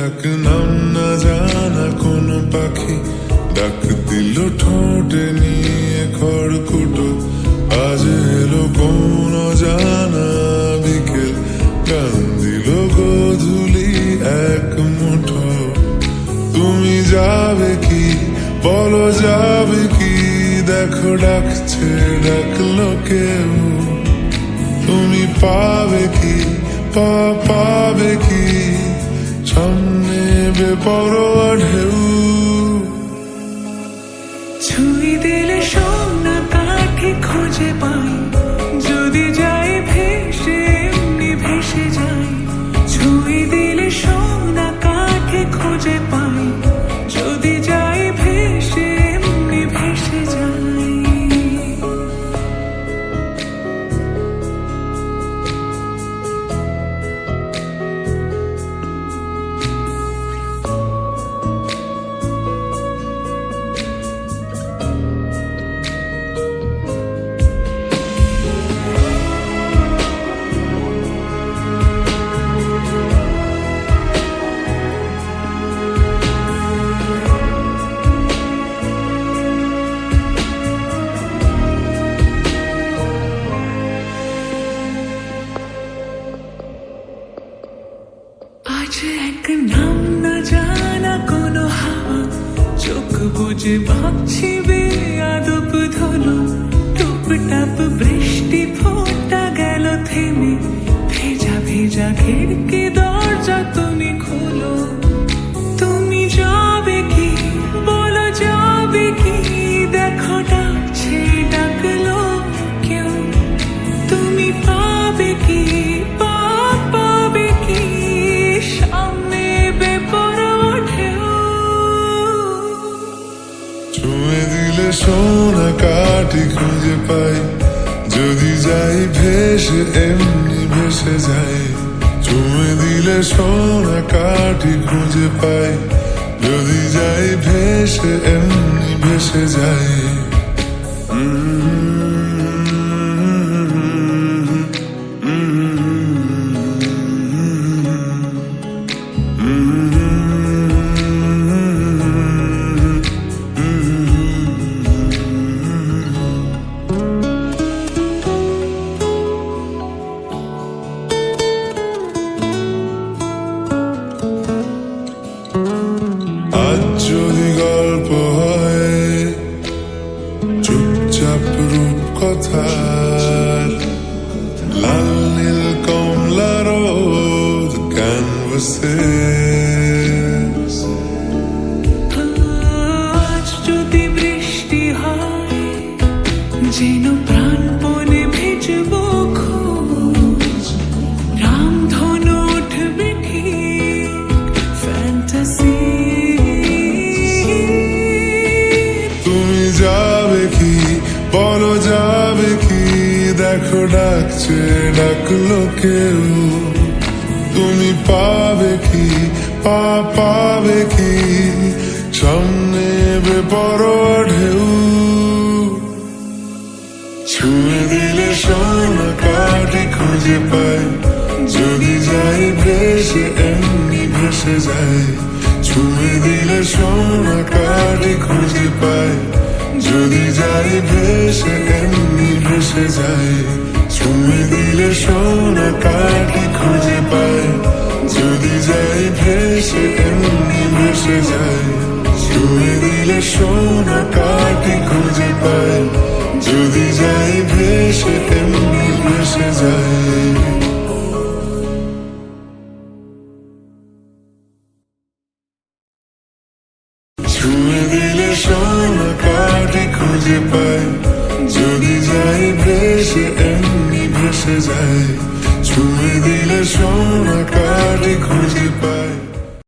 এক নাম না জানা কোন পাখি ডাক দিল ঠোঁটে নিয়ে খড়কুটো। আজ এলো কোন জানা বিকেল, গান দিল গোধূলি এক মুঠো। তুমি যাবে কি বলো, যাবে কি? দেখো ডাকছে, ডাকলো কেউ। তুমি পাবে কি পাবে কি? সামনে বেপরোয়া ঢেউ। ছুঁই দিলে সোনা কাঠি খুঁজে পাই, যদি যাই ভেসে এমনি ভেসে যাই। ছুঁই দিলে সোনা কাঠি খুঁজে পাই, যদি যাই ভেসে এমনি ভেসে যাই। আজ এক নাম না জানা কোনো হাওয়া, চোখ বুঝে ভাবছি বেয়াদব ধলো। টুপটাপ বৃষ্টি ফোঁটা গেল থেমে, ভেজা ভেজা খিড়কি দরজা তুমি খোলো। তুমি যাবে কি বলো, যাবে কি? দেখো ডাকছে, ডাকলো কেউ। তুমি পাবে কি পাবে কি? সামনে বেপরোয়া ঢেউ। ছুঁয়ে দিলে সোনা কাঠি খুঁজে পাই, যদি যাই ভেসে এমনি ভেসে যাই। ছুঁয়ে দিলে সোনা কাঠি খুঁজে পাই, যদি যাই ভেসে এমনি ভেসে যাই। আজ যদি গল্প হয় চুপচাপ রূপ কথা, লাল নীল কমলা রোদ ক্যানভাসে। আজ যদি বৃষ্টি হয়, যেন প্রাণপণে ভিজবো খোঁজ। রামধনু উঠবে ঠিক ফ্যান্টাসি। তুমি যাবে কি বলো, যাবে কি? দেখো ডাকছে, ডাকলো কেউ। তুমি পাবে কি পাবে কি? সামনে বেপরোয়া ঢেউ। ছুঁয়ে দিলে সোনা কাঠি খুঁজে পাই, যদি যাই ভেসে এমনি ভেসে যাই। ছুঁয়ে দিলে সোনা কাঠি খুঁজে পাই, যদি যাই ভেসে এমনি ভেসে যাই। ছুঁয়ে দিলে সোনা কাঠি খুঁজে পাই, যদি যাই ভেসে এমনি ভেসে যাই। ছুঁয়ে দিলে সোনা কাঠি খুঁজে পাই, যদি যাই ভেসে এমনি ভেসে যাই। ছুঁয়ে দিলে সোনা কাঠি খুঁজে পাই, যদি যাই ভেসে এমনি ভেসে যাই। ছুঁয়ে দিলে সোনা কাঠি খুঁজে